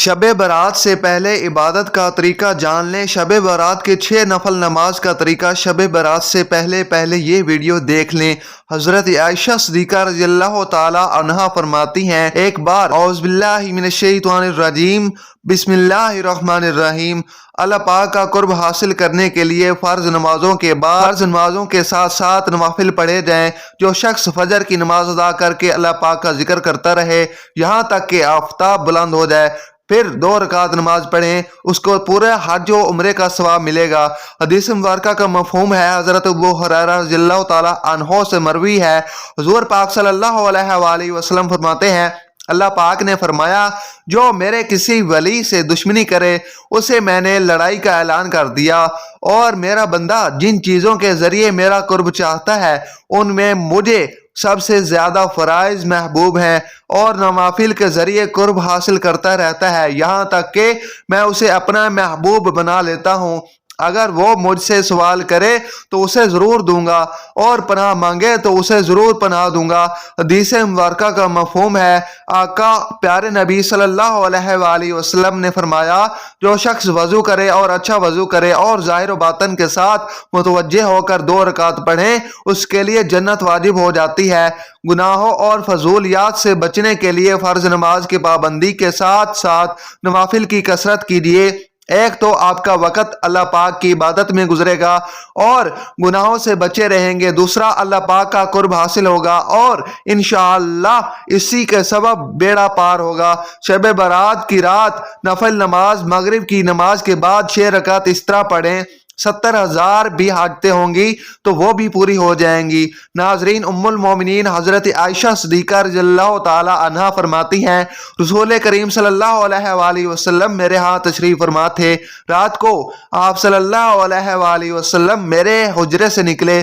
शब बारात से पहले इबादत का तरीका जान लें। शब बारात के 6 नफल नमाज का तरीका। शब बारात से पहले ये वीडियो देख लें। हज़रत आयशा सिद्दीक़ा रज़ियल्लाहु ताला अन्हा फरमाती हैं, एक बार औज़ु बिल्लाहि मिनश शैतानिर रजीम बिस्मिल्लाहिर रहमानिर रहीम, अल्लाह पाक का कुर्ब हासिल करने के लिए फ़र्ज नमाजों के बाद फ़र्ज नमाजों के साथ साथ नवाफिल पढ़े जाएं। जो शख्स फजर की नमाज अदा करके अल्लाह पाक का जिक्र करता रहे यहाँ तक कि आफताब बुलंद हो जाए, फिर 2 रकात नमाज पढ़ें, उसको पूरे हज व उम्रे का सवाब मिलेगा। हदीस मुबारका का मफ़हूम है, हज़रत अबू हुरैरा रज़ियल्लाहु ताला अन्हु से मरवी है, हुज़ूर पाक सल्लल्लाहु अलैहि वसल्लम फरमाते हैं, अल्लाह पाक ने फरमाया, जो मेरे किसी वली से दुश्मनी करे उसे मैंने लड़ाई का ऐलान कर दिया, और मेरा बंदा जिन चीज़ों के ज़रिए मेरा कुर्ब चाहता है उनमें मुझे सबसे ज़्यादा फ़राइज़ महबूब हैं, और नवाफिल के ज़रिए कुर्ब हासिल करता रहता है यहाँ तक कि मैं उसे अपना महबूब बना लेता हूँ। अगर वो मुझसे सवाल करे तो उसे ज़रूर दूंगा, और पनाह मांगे तो उसे ज़रूर पनाह दूंगा। हदीस मुबारका का मफ़हूम है, आका प्यारे नबी सल्लल्लाहु अलैहि वसल्लम ने फरमाया, जो शख्स वज़ू करे और अच्छा वज़ू करे और ज़ाहिर व बातन के साथ मुतवज्जे होकर 2 रकात पढ़े, उसके लिए जन्नत वाजिब हो जाती है। गुनाहों और फजूलियात से बचने के लिए फ़र्ज नमाज की पाबंदी के साथ साथ नवाफिल की कसरत कीजिए। एक तो आपका वक़्त अल्लाह पाक की इबादत में गुजरेगा और गुनाहों से बचे रहेंगे, दूसरा अल्लाह पाक का कुर्ब हासिल होगा और इंशाअल्लाह इसी के सबब बेड़ा पार होगा। शब बारात की रात नफल नमाज मगरिब की नमाज के बाद 6 रकात इस तरह पढ़ें, 70,000 भी हाजतें होंगी तो वो भी पूरी हो जाएंगी। नाजरीन, उम्मुल मोमिनीन हज़रत आयशा सिद्दीक़ा रज़ियल्लाहु ताला अन्हा फरमाती हैं, रसूल करीम सल्लल्लाहु अलैहि वसल्लम मेरे यहाँ तशरीफ़ फरमा थे। रात को आप सल्लल्लाहु अलैहि वसल्लम मेरे हुजरे से निकले,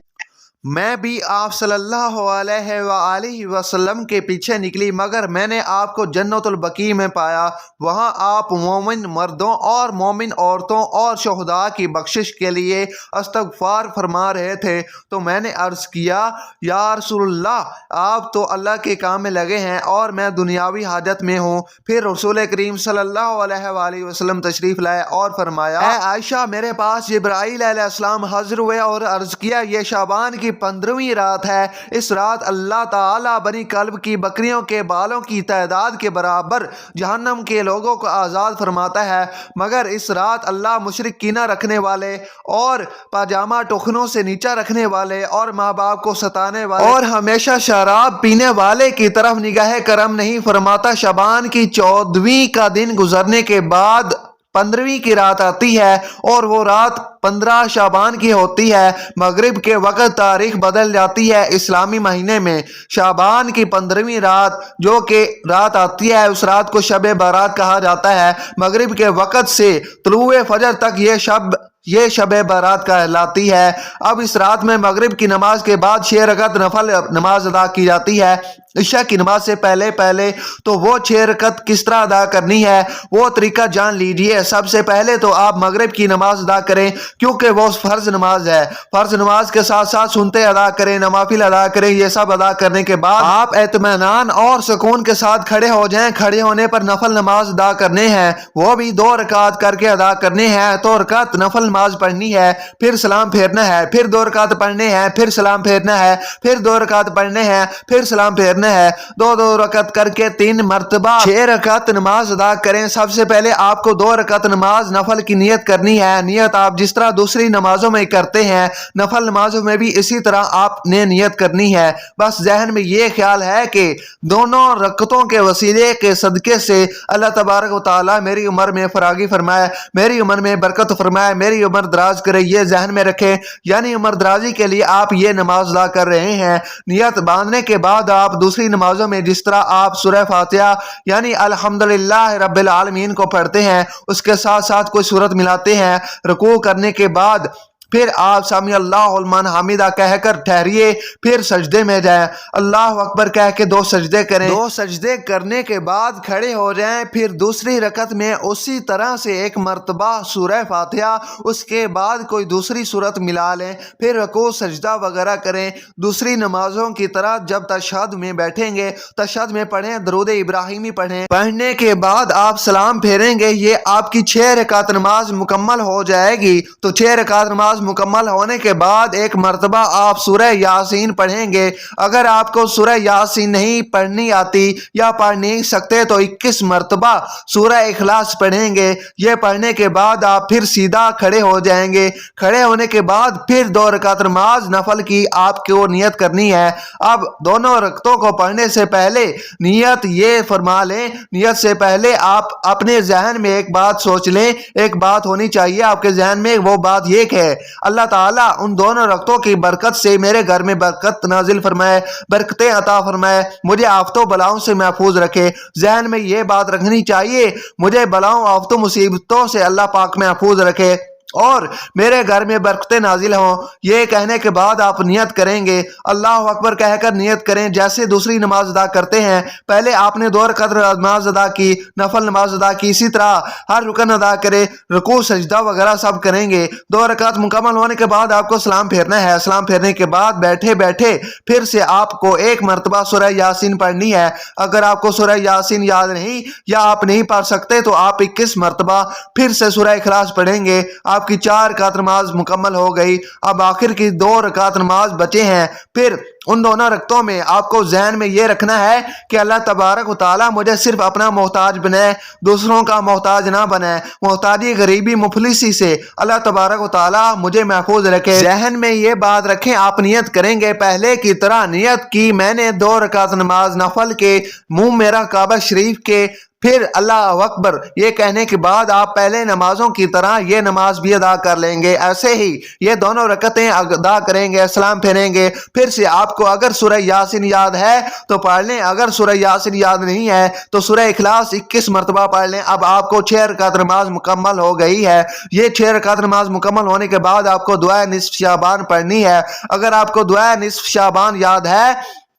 मैं भी आप सल्लल्लाहु अलैहि वसल्लम के पीछे निकली, मगर मैंने आपको जन्नतुल बकी में पाया। वहाँ आप मोमिन मर्दों और मोमिन औरतों और शुहदा की बख्शिश के लिए इस्तग़फ़ार फरमा रहे थे। तो मैंने अर्ज़ किया, या रसूलल्लाह, आप तो अल्लाह के काम में लगे हैं और मैं दुनियावी हाजत में हूँ। फिर रसूल करीम सल्लल्लाहु अलैहि वसल्लम तशरीफ़ लाए और फरमाया, ऐ आयशा, मेरे पास जिब्राईल अलैहिस्सलाम हाज़िर हुए और अर्ज़ किया, ये शाबान की 15वीं रात है। इस रात अल्लाह ताला बनी कल्ब की बकरियों के बालों की तादाद के बराबर जहन्नम के लोगों को आज़ाद फरमाता है, मगर इस रात अल्लाह मुशरिक कीना रखने वाले और पाजामा टुखनों से नीचा रखने वाले और माँ बाप को सताने वाले और हमेशा शराब पीने वाले की तरफ निगाह करम नहीं फरमाता। शाबान की 14वीं का दिन गुजरने के बाद 15वीं की रात आती है और वो रात 15 शाबान की होती है। मगरिब के वक़्त तारीख बदल जाती है। इस्लामी महीने में शाबान की 15वीं रात जो कि रात आती है, उस रात को शब बारात कहा जाता है। मगरिब के वक़्त से तुलुए फजर तक ये शब बारात कहलाती है। अब इस रात में मगरिब की नमाज के बाद 6 रकात नफल नमाज अदा की जाती है। इशा की नमाज से पहले तो वो 6 रकात किस तरह अदा करनी है वो तरीका जान लीजिए। सबसे पहले तो आप मगरिब की नमाज अदा करें, क्योंकि वो फ़र्ज नमाज है। फ़र्ज नमाज के साथ साथ सुनते अदा करें, नवाफिल अदा करें। ये सब अदा करने के बाद आप इत्मीनान और सुकून के साथ खड़े हो जाएं। खड़े होने पर नफल नमाज अदा करने हैं, वो भी 2 रकात करके अदा करने हैं। तो रकात नफल नमाज पढ़नी है, फिर सलाम फेरना है, फिर 2 रकात पढ़ने हैं, फिर सलाम फेरना है, फिर 2 रकात पढ़ने हैं, फिर सलाम फेरना है। 2 रकात करके 3 मरतबा 6 रकात नमाज अदा करें। सबसे पहले आपको 2 रकात नमाज नफल की नियत करनी है। नियत आप जिस तरह दूसरी नमाजों में करते हैं, नफल नमाजों में भी इसी तरह आपने नियत करनी है। बस जहन में ये ख्याल है कि दोनों रकतों के वसीले के सदके से अल्लाह तबारक व तआला मेरी उम्र में फरागी फरमाए, मेरी उम्र में बरकत फरमाए, मेरी उम्र दराज करे। ये जहन में रखें, यानी उम्र दराजी के लिए आप ये नमाज अदा कर रहे हैं। नियत बांधने के बाद आप दूसरी नमाजों में जिस तरह आप सूरह फातिहा यानी अल्हम्दुलिल्लाह रब्बिल आलमीन को पढ़ते हैं, उसके साथ साथ कोई सूरत मिलाते हैं। रुकू करने के बाद फिर आप सामी अल्लाह लिमन हमीदा कहकर ठहरिए, फिर सजदे में जाएं, अल्लाह अकबर कह के 2 सजदे करें। 2 सजदे करने के बाद खड़े हो जाएं। फिर दूसरी रकत में उसी तरह से एक मरतबा सूरह फातिहा, उसके बाद कोई दूसरी सूरत मिला लें, फिर रकू सजदा वगैरह करें। दूसरी नमाजों की तरह जब तशहद में बैठेंगे, तशहद में पढ़ें, दरूद इब्राहिमी पढ़ें। पढ़ने के बाद आप सलाम फेरेंगे। ये आपकी 6 रकात नमाज मुकम्मल हो जाएगी। तो 6 रकात नमाज मुकम्मल होने के बाद एक मरतबा आप सूरह यासीन पढ़ेंगे। अगर आपको सूरह यासीन नहीं पढ़नी आती या पढ़ नहीं सकते तो 21 मरतबा सूरह इखलास पढ़ेंगे। ये पढ़ने के बाद आप फिर सीधा खड़े हो जाएंगे। खड़े होने के बाद फिर 2 रकात नमाज नफल की आपको नियत करनी है। अब दोनों रकतों को पढ़ने से पहले नियत ये फरमा लें, नियत से पहले आप अपने जहन में एक बात सोच लें। एक बात होनी चाहिए आपके जहन में, वो बात ये है, अल्लाह ताला उन दोनों रकतों की बरकत से मेरे घर में बरकत नाजिल फरमाए, बरकतें अता फरमाए, मुझे आफतों बलाओं से महफूज रखे। जहन में ये बात रखनी चाहिए, मुझे बलाओं आफतों मुसीबतों से अल्लाह पाक महफूज रखे और मेरे घर में बरकतें नाजिल हों। ये कहने के बाद आप नियत करेंगे, अल्लाह अकबर कहकर नियत करें। जैसे दूसरी नमाज अदा करते हैं, पहले आपने 2 रकात नमाज अदा की, नफल नमाज अदा की, इसी तरह हर रुकन अदा करें, रुकू सजदा वगैरह सब करेंगे। 2 रकात मुकम्मल होने के बाद आपको सलाम फेरना है। सलाम फेरने के बाद बैठे बैठे फिर से आपको एक मरतबा सूरह यासीन पढ़नी है। अगर आपको सूरह यासीन याद नहीं या आप नहीं पढ़ सकते तो आप 21 मरतबा फिर से सूरह इखलास पढ़ेंगे। आपकी 4 रकात नमाज मुकम्मल हो गई। अब आखिर की 2 रकात नमाज बचे हैं। फिर उन दोनों रकतों में आपको जहन में ये रखना है कि अल्लाह तबारक व तआला मुझे सिर्फ अपना मोहताज बनाए, दूसरों का मोहताज ना बनाए। मोहताजी, गरीबी, मुफलिसी से अल्लाह तबारक व तआला मुझे महफूज रखे। जहन में ये बात रखें। आप नियत करेंगे पहले की तरह नियत की, मैंने 2 रकात नमाज नफल के, मुंह मेरा काबा शरीफ के, फिर अल्लाह अकबर ये कहने के बाद आप पहले नमाजों की तरह ये नमाज भी अदा कर लेंगे। ऐसे ही ये दोनों रकतें अदा करेंगे, सलाम फेरेंगे। फिर से आपको अगर सूरह यासीन याद है तो पढ़ लें, अगर सूरह यासीन याद नहीं है तो सूरह इखलास 21 मरतबा पढ़ लें। अब आपको 6 रकात नमाज मुकम्मल हो गई है। ये 6 रकात नमाज मुकम्मल होने के बाद आपको दुआ निस्फ शाबान पढ़नी है। अगर आपको दुआ निस्फ शाबान याद है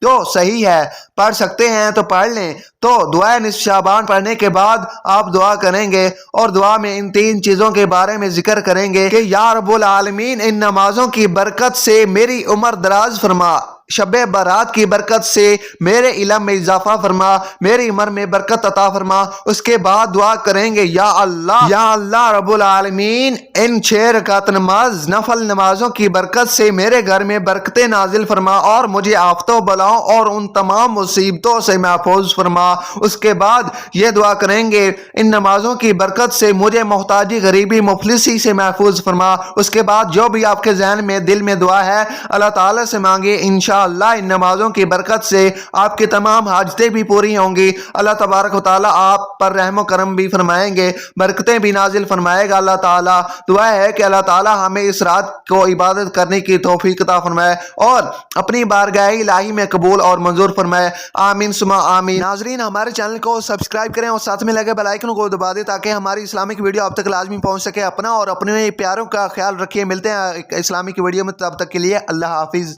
तो सही है, पढ़ सकते हैं तो पढ़ लें। तो दुआ निस्फ शाबान पढ़ने के बाद आप दुआ करेंगे और दुआ में इन 3 चीज़ों के बारे में जिक्र करेंगे कि या रब्बुल आलमीन, इन नमाजों की बरकत से मेरी उम्र दराज फरमा, शब बारात की बरकत से मेरे इल्म में इजाफा फरमा, मेरी उम्र में बरकत अता फरमा। उसके बाद दुआ करेंगे, या अल्लाह रब्बुल आलमीन, इन 6 रकात नमाज नफल नमाजों की बरकत से मेरे घर में बरकतें नाजिल फरमा और मुझे आफतों बलाओं और उन तमाम मुसीबतों से महफूज फरमा। उसके बाद ये दुआ करेंगे, इन नमाजों की बरकत से मुझे मोहताजी, गरीबी, मुफलिसी से महफूज फरमा। उसके बाद जो भी आपके जहन में, दिल में दुआ है, अल्लाह ताला से मांगे। इंशाअल्लाह इन नमाजों की बरकत से आपकी तमाम हाजतें भी पूरी होंगी। अल्लाह तबारक व तआला आप पर रहम करम भी फरमाएंगे, बरकतें भी नाजिल फरमाएगा अल्लाह ताला। दुआ है कि अल्लाह ताला हमें इस रात को इबादत करने की तौफीक अता फरमाए और अपनी बारगाह इलाही में कबूल और मंजूर फरमाए। आमीन सुमा आमीन। नाजरीन, हमारे चैनल को सब्सक्राइब करें और साथ में लगे बेल आइकन को दबा दें ताकि हमारी इस्लामिक वीडियो आप तक लाजमी पहुंच सके। अपना और अपने प्यारों का ख्याल रखिए। मिलते हैं एक इस्लामिक वीडियो में, तब तक के लिए अल्लाह हाफिज।